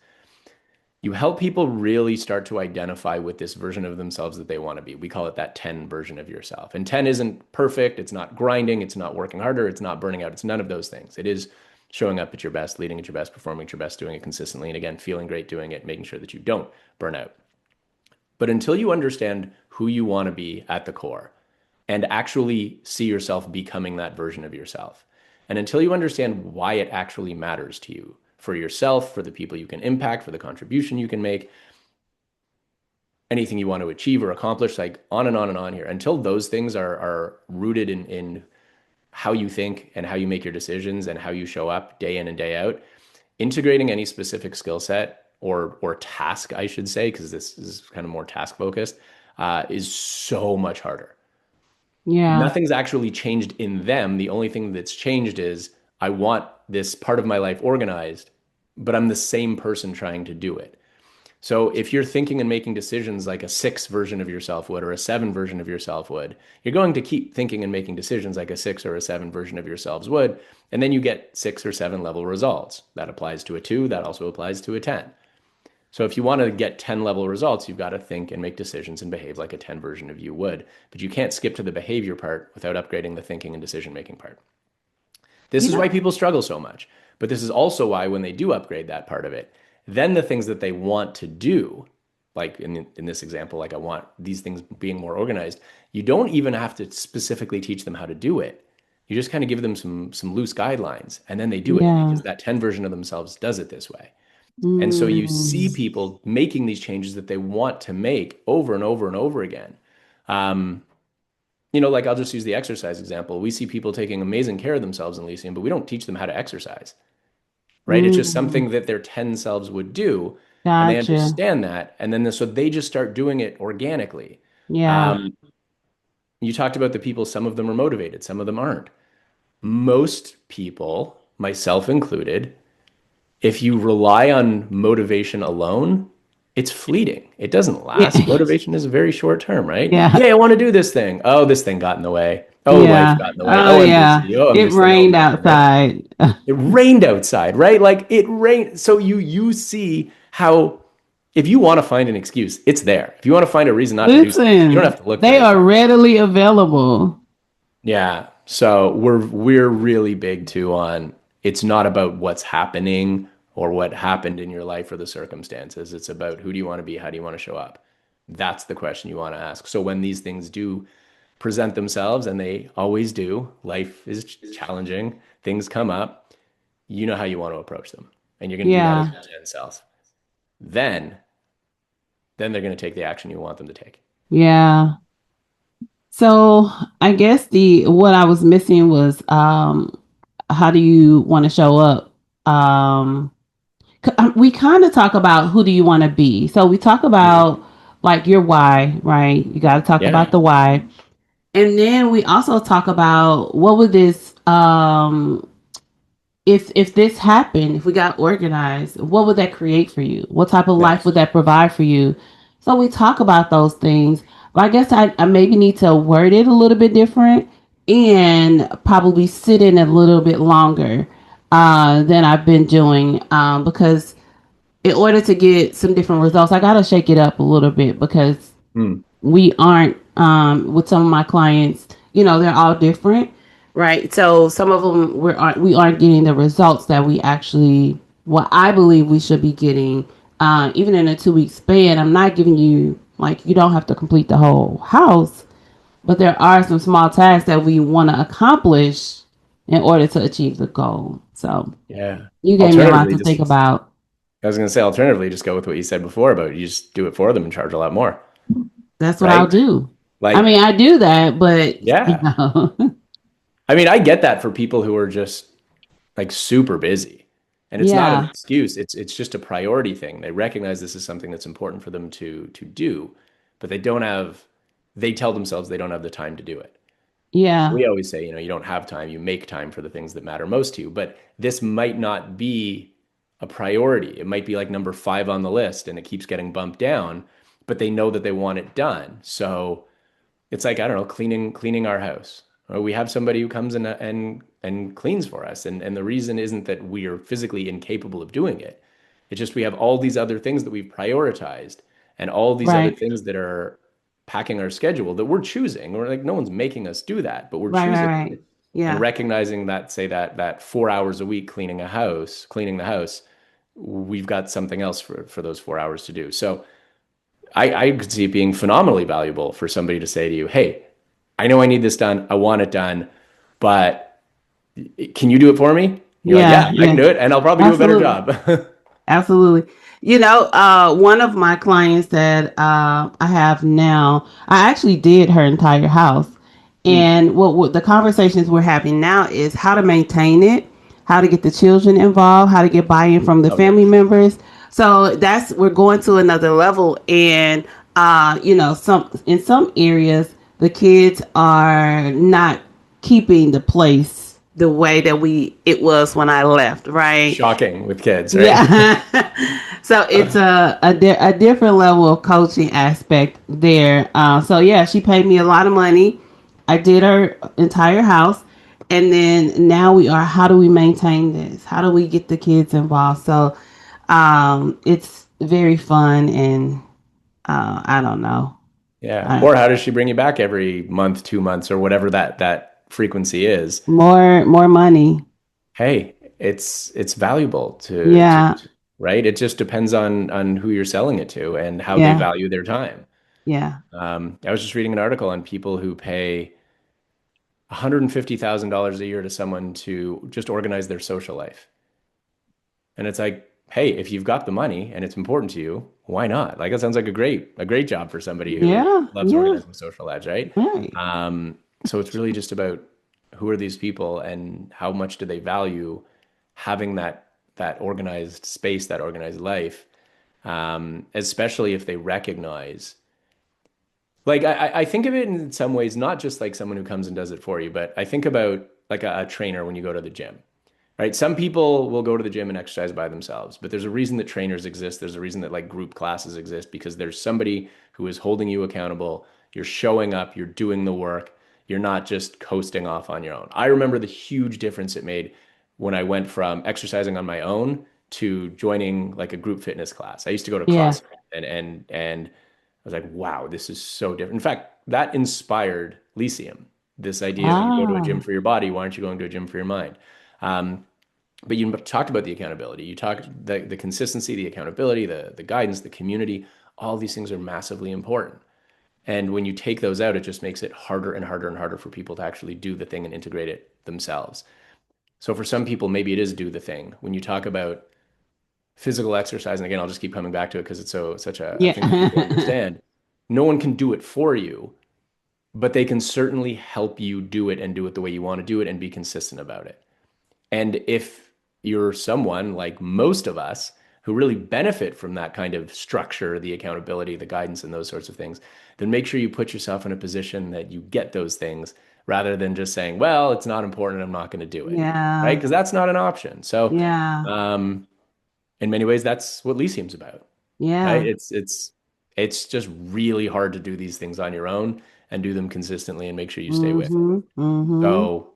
You help people really start to identify with this version of themselves that they want to be. We call it that 10 version of yourself. And 10 isn't perfect. It's not grinding. It's not working harder. It's not burning out. It's none of those things. It is showing up at your best, leading at your best, performing at your best, doing it consistently. And again, feeling great doing it, making sure that you don't burn out. But until you understand who you want to be at the core and actually see yourself becoming that version of yourself, and until you understand why it actually matters to you for yourself, for the people you can impact, for the contribution you can make, anything you want to achieve or accomplish, like on and on and on here, until those things are rooted in how you think and how you make your decisions and how you show up day in and day out, integrating any specific skill set or task, I should say, because this is kind of more task focused, is so much harder. Yeah. Nothing's actually changed in them. The only thing that's changed is I want this part of my life organized, but I'm the same person trying to do it. So if you're thinking and making decisions like a 6 version of yourself would or a 7 version of yourself would, you're going to keep thinking and making decisions like a 6 or a 7 version of yourselves would, and then you get 6 or 7 level results. That applies to a 2, that also applies to a 10. So if you want to get 10 level results, you've got to think and make decisions and behave like a 10 version of you would. But you can't skip to the behavior part without upgrading the thinking and decision making part. This is Yeah. why people struggle so much. But this is also why when they do upgrade that part of it, then the things that they want to do, like in this example, like I want these things being more organized, you don't even have to specifically teach them how to do it. You just kind of give them some loose guidelines and then they do it Yeah. because that 10 version of themselves does it this way. And so you see Mm. people making these changes that they want to make over and over and over again. Um, like I'll just use the exercise example. We see people taking amazing care of themselves in Lyceum, but we don't teach them how to exercise, right? It's just Mm. something that their 10 selves would do, and they Gotcha. understand that. And then so they just start doing it organically. Yeah. Um, you talked about the people, some of them are motivated, some of them aren't. Most people, myself included, if you rely on motivation alone, it's fleeting. It doesn't Yeah. last. Motivation is very short term, right? Yeah. Yay, I want to do this thing. Oh, this thing got in the way. Oh, life Yeah. got in the way. Oh Oh, I'm yeah. busy. Oh, I'm It this thing. Oh, I'm rained that thing, right? outside. It rained outside, right? Like it rained. So you see how if you want to find an excuse, it's there. If you want to find a reason not to do something, you don't Listen, have to look they very are far. readily available. Yeah. So we're really big too on it's not about what's happening or what happened in your life or the circumstances. It's about who do you want to be? How do you want to show up? That's the question you want to ask. So when these things do present themselves, and they always do. Life is challenging, things come up. You know how you want to approach them, and you're going to do that as Yeah. your 10 self. Then, then they're going to take the action you want them to take. Yeah. So I guess the what I was missing was how do you want to show up? Um we kind of talk about who do you want to be. So we talk Mhm. about like your why, right? You got to talk about Yeah. the why. And then we also talk about what would this if this happened, if we got organized, what would that create for you? What type of life would Nice. that provide for you? So we talk about those things. But I guess I maybe need to word it a little bit different and probably sit in a little bit longer than I've been doing because in order to get some different results, I got to shake it up a little bit because Mm. we aren't with some of my clients, they're all different, right? So some of them we aren't getting the results that we actually what I believe we should be getting. Even in a 2 week span, I'm not giving you like you don't have to complete the whole house, but there are some small tasks that we want to accomplish in order to achieve the goal. So Yeah. you gave me a lot Alternatively, to think just about. I was going to say, alternatively, just go with what you said before about you just do it for them and charge a lot more, That's what I'll right? do. I Like, mean, I do that, but yeah. I mean, I get that for people who are just like super busy. And it's not an yeah, excuse. It's just a priority thing. They recognize this is something that's important for them to do, but they tell themselves they don't have the time to do it. yeah, We always say, you don't have time, you make time for the things that matter most to you. But this might not be a priority. It might be like number 5 on the list and it keeps getting bumped down, but they know that they want it done. So it's like, I don't know, cleaning our house. Or we have somebody who comes in and cleans for us. And the reason isn't that we are physically incapable of doing it. It's just we have all these other things that we've prioritized and all these other right, things that are packing our schedule that we're choosing. We're like, no one's making us do that, but we're right, right, choosing right. it and Yeah, recognizing that, say that 4 hours a week cleaning the house, we've got something else for those 4 hours to do. So I could see it being phenomenally valuable for somebody to say to you, hey, I know I need this done. I want it done, but can you do it for me? And you're like, yeah, yeah, I can yeah. do it. And I'll probably do a better Absolutely. job. Absolutely. One of my clients that I have now, I actually did her entire house. Mm. And what the conversations we're having now is how to maintain it, how to get the children involved, how to get buy-in from the Oh, family nice. members. So we're going to another level. And, in some areas, the kids are not keeping the place the way that it was when I left, right? Shocking with kids, right? Yeah. So it's a different level of coaching aspect there. So yeah, she paid me a lot of money. I did her entire house, and then now how do we maintain this? How do we get the kids involved? So it's very fun, and I don't know. Yeah. I, Or how does she bring you back every month, 2 months, or whatever that frequency is? more money. Hey, it's valuable to Yeah, right? It just depends on who you're selling it to and how they yeah, value their time. yeah. I was just reading an article on people who pay $150,000 a year to someone to just organize their social life. And it's like, hey, if you've got the money and it's important to you, why not? Like that sounds like a great job for somebody who Yeah, loves yeah, organizing social lives, right? right. So it's really just about who are these people and how much do they value having that organized space, that organized life, especially if they recognize like I think of it in some ways, not just like someone who comes and does it for you, but I think about like a trainer when you go to the gym, right? Some people will go to the gym and exercise by themselves, but there's a reason that trainers exist. There's a reason that like group classes exist because there's somebody who is holding you accountable. You're showing up, you're doing the work, you're not just coasting off on your own. I remember the huge difference it made when I went from exercising on my own to joining like a group fitness class. I used to go to Yeah. CrossFit and I was like, wow, this is so different. In fact, that inspired Lyceum, this idea of you go to a gym Ah, for your body, why aren't you going to a gym for your mind? Um, but you talked about the accountability. You talked the consistency, the accountability, the guidance, the community. All these things are massively important. And when you take those out, it just makes it harder and harder and harder for people to actually do the thing and integrate it themselves. So for some people, maybe it is do the thing. When you talk about physical exercise, and again, I'll just keep coming back to it because it's such a thing that people Yeah. understand. No one can do it for you, but they can certainly help you do it and do it the way you want to do it and be consistent about it. And if you're someone like most of us who really benefit from that kind of structure, the accountability, the guidance, and those sorts of things, then make sure you put yourself in a position that you get those things rather than just saying, well, it's not important, I'm not going to do it. Right? Yeah. Because that's not an option. So, Yeah. um, in many ways, that's what Lyceum's about, right? Yeah. It's just really hard to do these things on your own and do them consistently and make sure you stay with it. Mm-hmm. Mm-hmm. So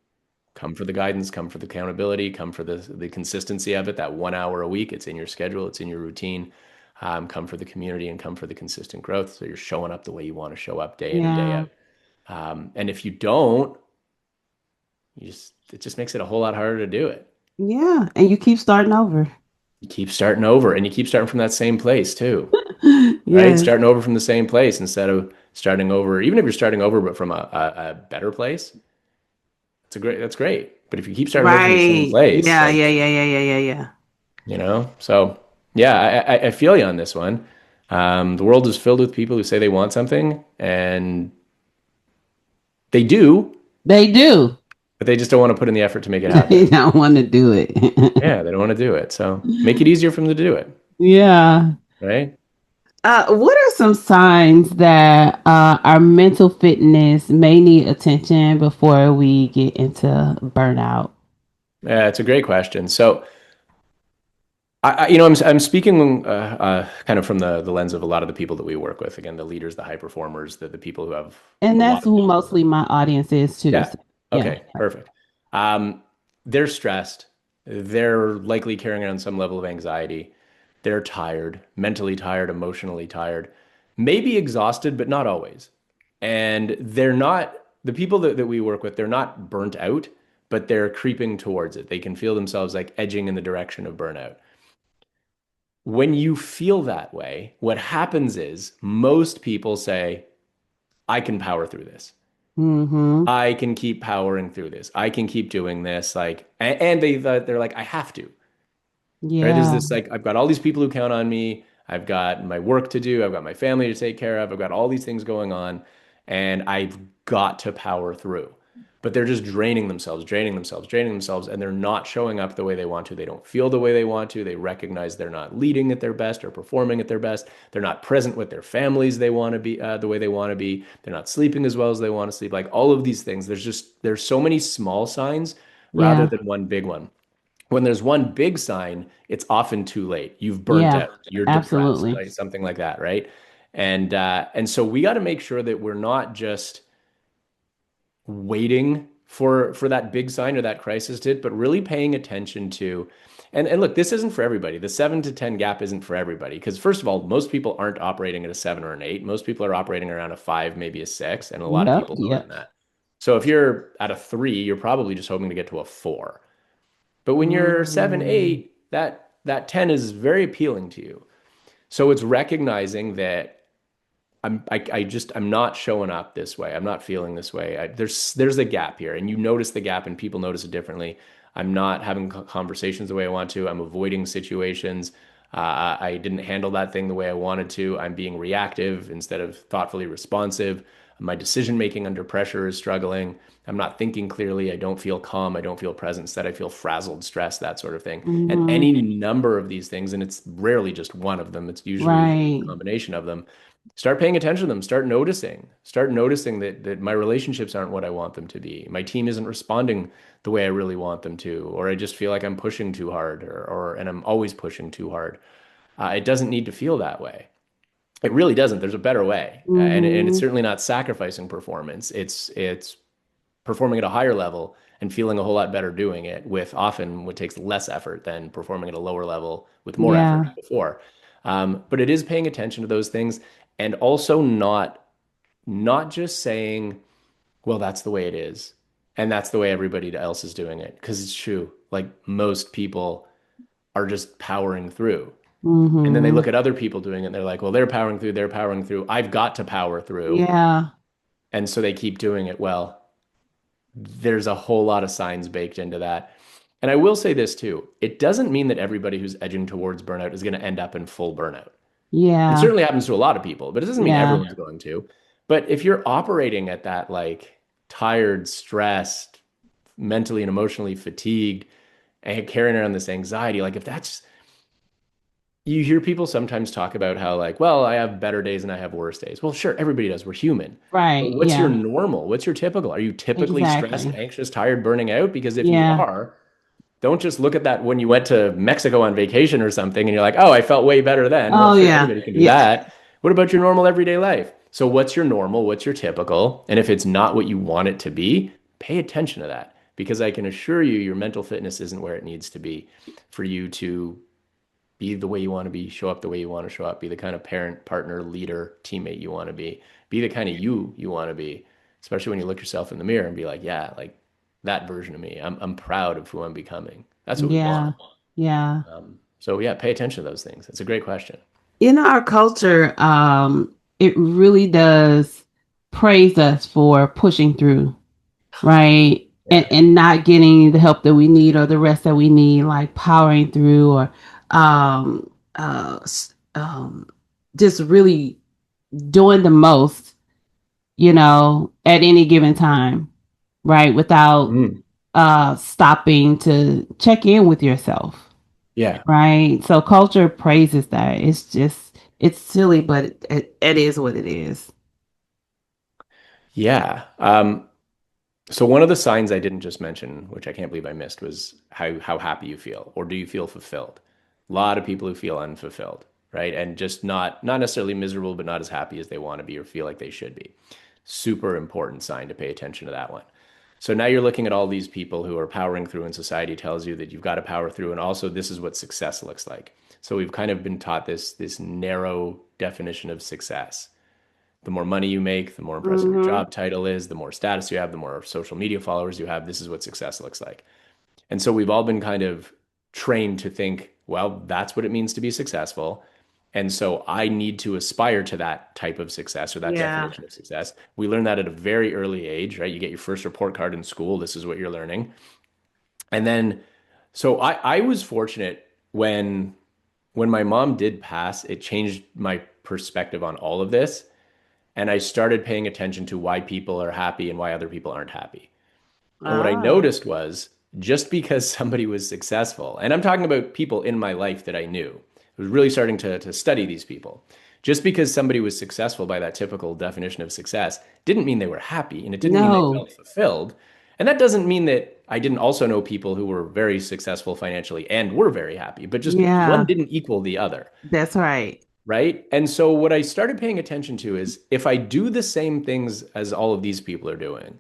come for the guidance, come for the accountability, come for the consistency of it. That 1 hour a week, it's in your schedule, it's in your routine. Come for the community and come for the consistent growth. So you're showing up the way you want to show up day in and day Yeah. out. And if you don't, it just makes it a whole lot harder to do it. Yeah. And you keep starting over. You keep starting over, and you keep starting from that same place too, right? Yes. Starting over from the same place instead of starting over, even if you're starting over, but from a better place, that's great. But if you keep starting over from the same Right. place, Yeah. like, Yeah. Yeah. Yeah. Yeah. Yeah. Yeah. so yeah, I feel you on this one. The world is filled with people who say they want something and they do, They do. but they just don't want to put in the effort to make it They happen. don't want to do it. Yeah, they don't want to do it. So make it easier for them to do it, Yeah. right? What are some signs that our mental fitness may need attention before we get into burnout? Yeah, it's a great question. So I'm speaking kind of from the lens of a lot of the people that we work with. Again, the leaders, the high performers, the people who have And a that's lot of who influence. mostly my audience is too. Yeah. So, yeah. Okay. Perfect. Um, they're stressed. They're likely carrying around some level of anxiety. They're tired, mentally tired, emotionally tired, maybe exhausted, but not always. And they're not the people that we work with, they're not burnt out, but they're creeping towards it. They can feel themselves like edging in the direction of burnout. When you feel that way, what happens is most people say, I can power through this. Mm-hmm. I can keep powering through this. I can keep doing this. Like, and they're like, I have to, right? There's Yeah. this like, I've got all these people who count on me. I've got my work to do. I've got my family to take care of. I've got all these things going on, and I've got to power through. But they're just draining themselves, draining themselves, draining themselves, and they're not showing up the way they want to. They don't feel the way they want to. They recognize they're not leading at their best or performing at their best. They're not present with their families they want to be the way they want to be. They're not sleeping as well as they want to sleep. Like all of these things, there's so many small signs rather Yeah. than one big one. When there's one big sign, it's often too late. You've burnt Yeah. out. You're depressed, Absolutely. like something like that, right? And so we got to make sure that we're not just waiting for that big sign or that crisis to hit, but really paying attention to. And look, this isn't for everybody. The 7 to 10 gap isn't for everybody because first of all, most people aren't operating at a 7 or an 8. Most people are operating around a 5, maybe a 6, and a lot of Yep. people lower than Yep. that. So if you're at a 3, you're probably just hoping to get to a 4. But when you're 7, Mm, 8, that 10 is very appealing to you. So it's recognizing that I'm not showing up this way. I'm not feeling this way. There's a gap here, and you notice the gap, and people notice it differently. I'm not having conversations the way I want to. I'm avoiding situations. I didn't handle that thing the way I wanted to. I'm being reactive instead of thoughtfully responsive. My decision making under pressure is struggling. I'm not thinking clearly. I don't feel calm. I don't feel present. Instead, I feel frazzled, stressed, that sort of thing. And mhm. any number of these things, and it's rarely just one of them, it's usually a Right. combination of them. Start paying attention to them. Start noticing that my relationships aren't what I want them to be. My team isn't responding the way I really want them to, or I just feel like I'm pushing too hard, or and I'm always pushing too hard. It doesn't need to feel that way. It really doesn't. There's a better way, and it's Hmm. certainly not sacrificing performance. It's performing at a higher level and feeling a whole lot better doing it with often what takes less effort than performing at a lower level with more effort Yeah. before. But it is paying attention to those things and also not just saying, well, that's the way it is. And that's the way everybody else is doing it. Because it's true. Like most people are just powering through. And then they Mm-hmm. look at other people doing it and they're like, well, they're powering through, they're powering through. I've got to power through. Yeah. And so they keep doing it. Well, there's a whole lot of signs baked into that. And I will say this too. It doesn't mean that everybody who's edging towards burnout is going to end up in full burnout. It Yeah. certainly happens to a lot of people, but it doesn't mean Yeah. everyone's going to. But if you're operating at that like tired, stressed, mentally and emotionally fatigued, and carrying around this anxiety, like if that's you hear people sometimes talk about how like, well, I have better days and I have worse days. Well, sure, everybody does. We're human. But Right. what's your Yeah. normal? What's your typical? Are you typically stressed, Exactly. anxious, tired, burning out? Because if you Yeah. are, don't just look at that when you went to Mexico on vacation or something and you're like, oh, I felt way better then. Well, Oh sure, yeah. anybody can do Yeah. that. What about your normal everyday life? So, what's your normal? What's your typical? And if it's not what you want it to be, pay attention to that because I can assure you your mental fitness isn't where it needs to be for you to be the way you want to be, show up the way you want to show up, be the kind of parent, partner, leader, teammate you want to be the kind of you want to be, especially when you look yourself in the mirror and be like, yeah, like that version of me. I'm proud of who I'm becoming. That's what we want. Yeah. Yeah. So yeah, pay attention to those things. It's a great question. In our culture, it really does praise us for pushing through, right? Yeah. And not getting the help that we need or the rest that we need, like powering through or um, uh, just really doing the most, at any given time, right? Without Mm. stopping to check in with yourself, Yeah. right? So culture praises that. It's silly, but it is what it is. Yeah. So one of the signs I didn't just mention, which I can't believe I missed, was how happy you feel, or do you feel fulfilled? A lot of people who feel unfulfilled, right? And just not necessarily miserable, but not as happy as they want to be or feel like they should be. Super important sign to pay attention to that one. So now you're looking at all these people who are powering through, and society tells you that you've got to power through, and also this is what success looks like. So we've kind of been taught this narrow definition of success. The more money you make, the more impressive your Mm-hmm. job title is, the more status you have, the more social media followers you have. This is what success looks like. And so we've all been kind of trained to think, well, that's what it means to be successful. And so I need to aspire to that type of success or that Yeah. definition of success. We learn that at a very early age, right? You get your first report card in school. This is what you're learning. And then, so I was fortunate when my mom did pass, it changed my perspective on all of this. And I started paying attention to why people are happy and why other people aren't happy. And what I Oh. noticed was just because somebody was successful, and I'm talking about people in my life that I knew, I was really starting to study these people. Just because somebody was successful by that typical definition of success didn't mean they were happy and it didn't mean they No. felt fulfilled. And that doesn't mean that I didn't also know people who were very successful financially and were very happy, but just one Yeah. didn't equal the other. That's right. Right. And so what I started paying attention to is if I do the same things as all of these people are doing,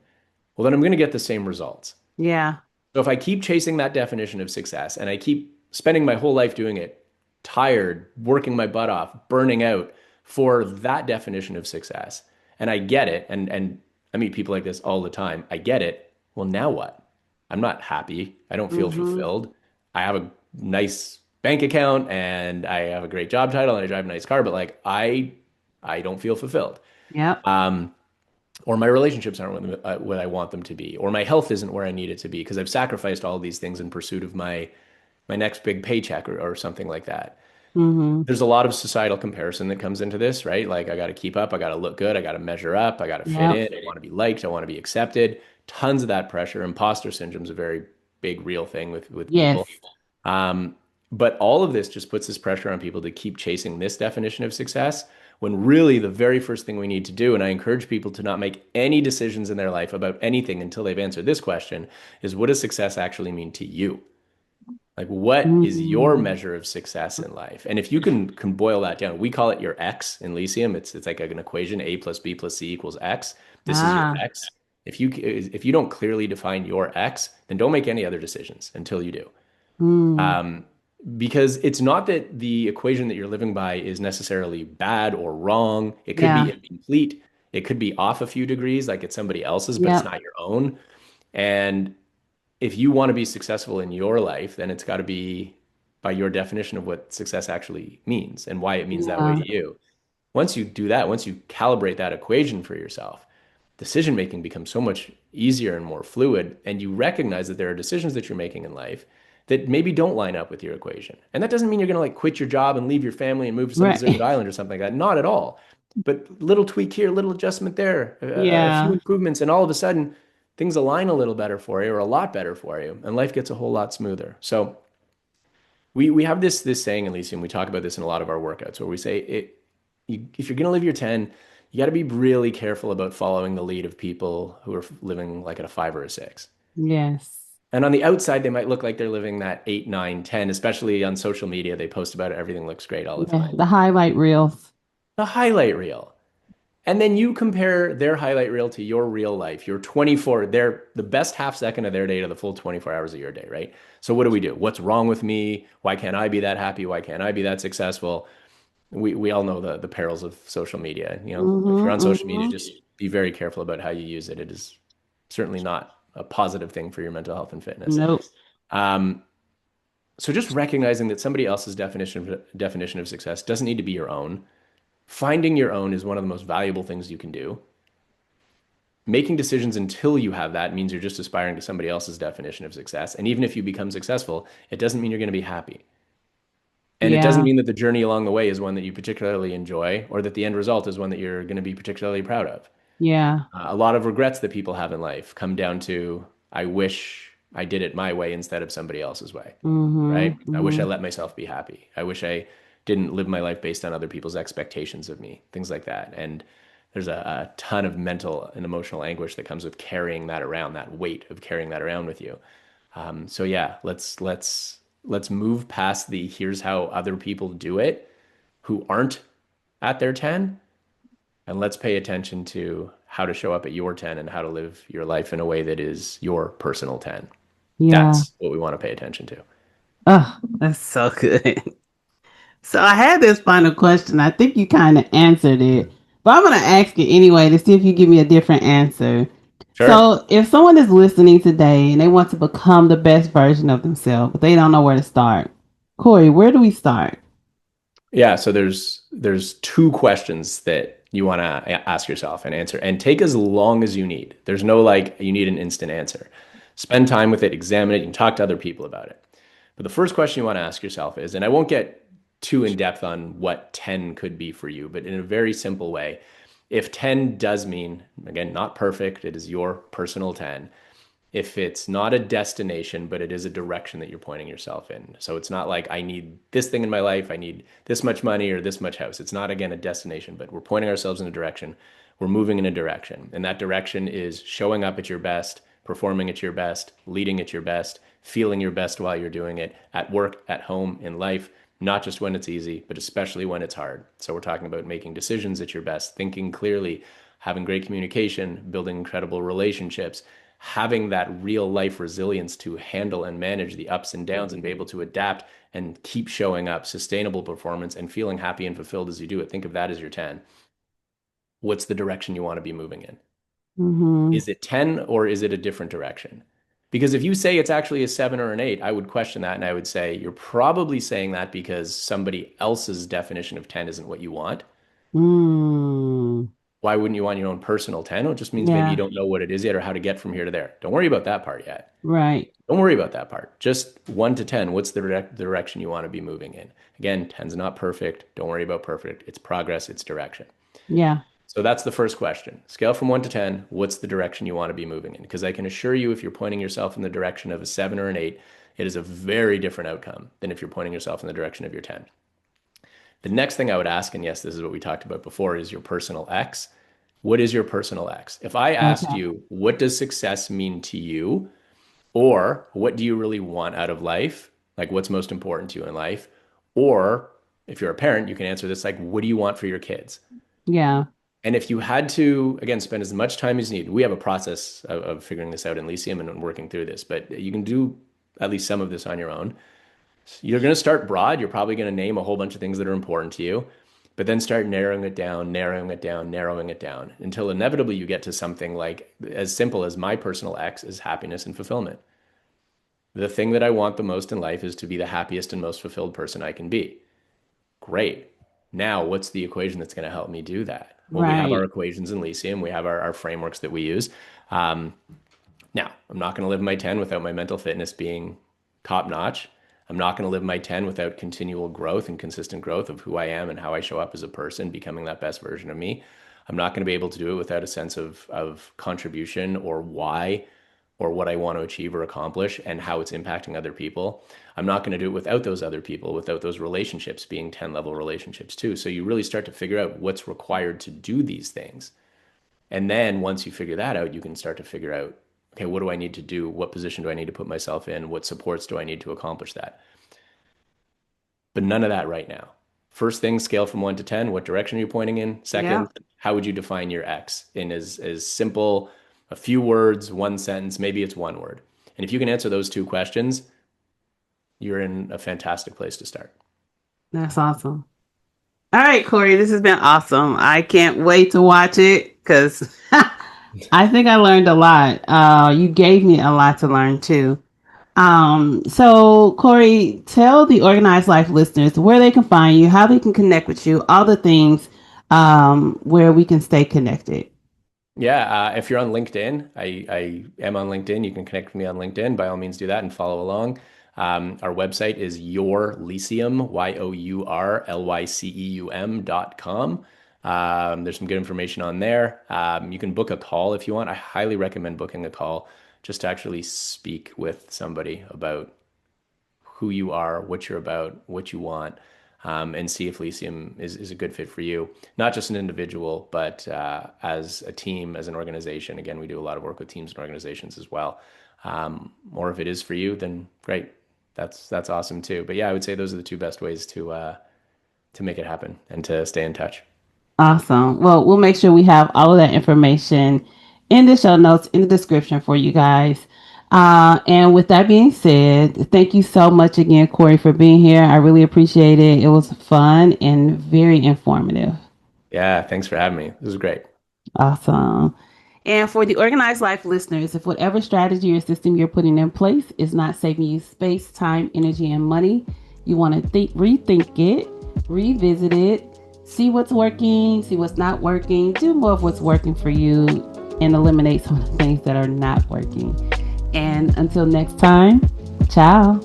well, then I'm going to get the same results. Yeah. So if I keep chasing that definition of success and I keep spending my whole life doing it, tired, working my butt off, burning out for that definition of success, and I get it, and I meet people like this all the time. I get it. Well, now what? I'm not happy. I don't feel Mm-hmm. fulfilled. I have a nice bank account and I have a great job title and I drive a nice car, but like I don't feel fulfilled. Yep. Um, or my relationships aren't what I want them to be, or my health isn't where I need it to be because I've sacrificed all of these things in pursuit of my next big paycheck or something like that. Mm-hmm. There's a lot of societal comparison that comes into this, right? Like I got to keep up, I got to look good, I got to measure up, I got to fit Yep. in, I want to be liked, I want to be accepted. Tons of that pressure. Imposter syndrome is a very big, real thing with Yes. people. Um, but all of this just puts this pressure on people to keep chasing this definition of success when really the very first thing we need to do, and I encourage people to not make any decisions in their life about anything until they've answered this question, is what does success actually mean to you? Like what is your Mm-hmm. measure of success in life? And if you can boil that down, we call it your X in Lyceum. It's like an equation, A plus B plus C equals X. This is your Ah. X. If you don't clearly define your X, then don't make any other decisions until you do. Mm. Um, because it's not that the equation that you're living by is necessarily bad or wrong. It could be Yeah. incomplete. It could be off a few degrees, like it's somebody else's, but it's Yep. not your own. And if you want to be successful in your life, then it's got to be by your definition of what success actually means and why it means that way Yeah. to you. Once you do that, once you calibrate that equation for yourself, decision making becomes so much easier and more fluid. And you recognize that there are decisions that you're making in life that maybe don't line up with your equation. And that doesn't mean you're going to like quit your job and leave your family and move to some deserted Right. island or something like that. Not at all. But little tweak here, little adjustment there, a few Yeah. improvements, and all of a sudden things align a little better for you or a lot better for you, and life gets a whole lot smoother. So we have this saying in Lyceum, we talk about this in a lot of our workouts where we say if you're going to live your 10, you got to be really careful about following the lead of people who are living like at a 5 or a 6. Yes. And on the outside, they might look like they're living that 8, 9, 10. Especially on social media. They post about it. Everything looks great all the Yeah. time. The highlight reels. The highlight reel. And then you compare their highlight reel to your real life, your 24, their the best half second of their day to the full 24 hours of your day, right? So what do? What's wrong with me? Why can't I be that happy? Why can't I be that successful? We all know the perils of social media. You know, if you're on social media, Mm-hmm. just be very careful about how you use it. It is certainly not a positive thing for your mental health and fitness. Nope. Um, so just recognizing that somebody else's definition of success doesn't need to be your own. Finding your own is one of the most valuable things you can do. Making decisions until you have that means you're just aspiring to somebody else's definition of success. And even if you become successful, it doesn't mean you're going to be happy. And it doesn't Yeah. mean that the journey along the way is one that you particularly enjoy or that the end result is one that you're going to be particularly proud of. Yeah. A lot of regrets that people have in life come down to, I wish I did it my way instead of somebody else's way, Mm-hmm. right? I wish I Mm-hmm. let myself be happy. I wish I didn't live my life based on other people's expectations of me, things like that. And there's a ton of mental and emotional anguish that comes with carrying that around, that weight of carrying that around with you. So yeah, let's move past the here's how other people do it who aren't at their 10, and let's pay attention to how to show up at your 10 and how to live your life in a way that is your personal 10. Yeah. That's what we want to pay attention to. Oh, that's so good. So I had this final question. I think you kind of answered it, but I'm going to ask it anyway to see if you give me a different answer. Sure. So if someone is listening today and they want to become the best version of themselves, but they don't know where to start, Cory, where do we start? Yeah, so there's two questions that you want to ask yourself and answer, and take as long as you need. There's no like you need an instant answer. Spend time with it, examine it, you can talk to other people about it. But the first question you want to ask yourself is, and I won't get too in depth on what 10 could be for you, but in a very simple way, if 10 does mean, again, not perfect, it is your personal 10, if it's not a destination, but it is a direction that you're pointing yourself in. So it's not like I need this thing in my life, I need this much money or this much house. It's not, again, a destination, but we're pointing ourselves in a direction. We're moving in a direction. And that direction is showing up at your best, performing at your best, leading at your best, feeling your best while you're doing it at work, at home, in life, not just when it's easy, but especially when it's hard. So we're talking about making decisions at your best, thinking clearly, having great communication, building incredible relationships, having that real life resilience to handle and manage the ups and downs and be able to adapt and keep showing up, sustainable performance, and feeling happy and fulfilled as you do it. Think of that as your 10. What's the direction you want to be moving in? Mm-hmm. Is it 10 or is it a different direction? Because if you say it's actually a 7 or an 8, I would question that and I would say you're probably saying that because somebody else's definition of 10 isn't what you want. Mm. Why wouldn't you want your own personal 10? It just means maybe you Yeah. don't know what it is yet or how to get from here to there. Don't worry about that part yet. Right. Don't worry about that part. Just 1 to 10. What's the direction you want to be moving in? Again, 10's not perfect. Don't worry about perfect. It's progress, it's direction. Yeah. So that's the first question. Scale from 1 to 10. What's the direction you want to be moving in? Because I can assure you, if you're pointing yourself in the direction of a 7 or an 8, it is a very different outcome than if you're pointing yourself in the direction of your 10. The next thing I would ask, and yes, this is what we talked about before, is your personal X. What is your personal X? If I asked Okay. you, what does success mean to you? Or what do you really want out of life? Like what's most important to you in life? Or if you're a parent, you can answer this like, what do you want for your kids? Yeah. And if you had to, again, spend as much time as you need, we have a process of figuring this out in Lyceum and working through this, but you can do at least some of this on your own. You're going to start broad. You're probably going to name a whole bunch of things that are important to you, but then start narrowing it down, narrowing it down, narrowing it down until inevitably you get to something like as simple as my personal X is happiness and fulfillment. The thing that I want the most in life is to be the happiest and most fulfilled person I can be. Great. Now, what's the equation that's going to help me do that? Well, we have our Right. equations in Lyceum. We have our frameworks that we use. Um, Now, I'm not going to live my 10 without my mental fitness being top notch. I'm not going to live my 10 without continual growth and consistent growth of who I am and how I show up as a person, becoming that best version of me. I'm not going to be able to do it without a sense of contribution or why or what I want to achieve or accomplish and how it's impacting other people. I'm not going to do it without those other people, without those relationships being 10 level relationships too. So you really start to figure out what's required to do these things. And then once you figure that out, you can start to figure out, okay, what do I need to do? What position do I need to put myself in? What supports do I need to accomplish that? But none of that right now. First thing, scale from 1 to 10. What direction are you pointing in? Yeah. Second, how would you define your X in as simple, a few words, one sentence, maybe it's one word. And if you can answer those two questions, you're in a fantastic place to start. That's awesome. All right, Cory, this has been awesome. I can't wait to watch it because I think I learned a lot. You gave me a lot to learn too. So Cory, tell the Organized Life listeners where they can find you, how they can connect with you, all the things where we can stay connected. Yeah, if you're on LinkedIn, I am on LinkedIn. You can connect with me on LinkedIn. By all means, do that and follow along. Our website is yourlyceum, yourlyceum.com. There's some good information on there. You can book a call if you want. I highly recommend booking a call just to actually speak with somebody about who you are, what you're about, what you want, and see if Lyceum is a good fit for you. Not just an individual, but as a team, as an organization. Again, we do a lot of work with teams and organizations as well. Or if it is for you, then great. That's awesome too. But yeah, I would say those are the two best ways to make it happen and to stay in touch. Awesome. Well, we'll make sure we have all of that information in the show notes, in the description for you guys. And with that being said, thank you so much again, Cory, for being here. I really appreciate it. It was fun and very informative. Yeah, thanks for having me. This was great. Awesome. And for the Organized Life listeners, if whatever strategy or system you're putting in place is not saving you space, time, energy, and money, you want to rethink it, revisit it, see what's working, see what's not working, do more of what's working for you, and eliminate some of the things that are not working. And until next time, ciao.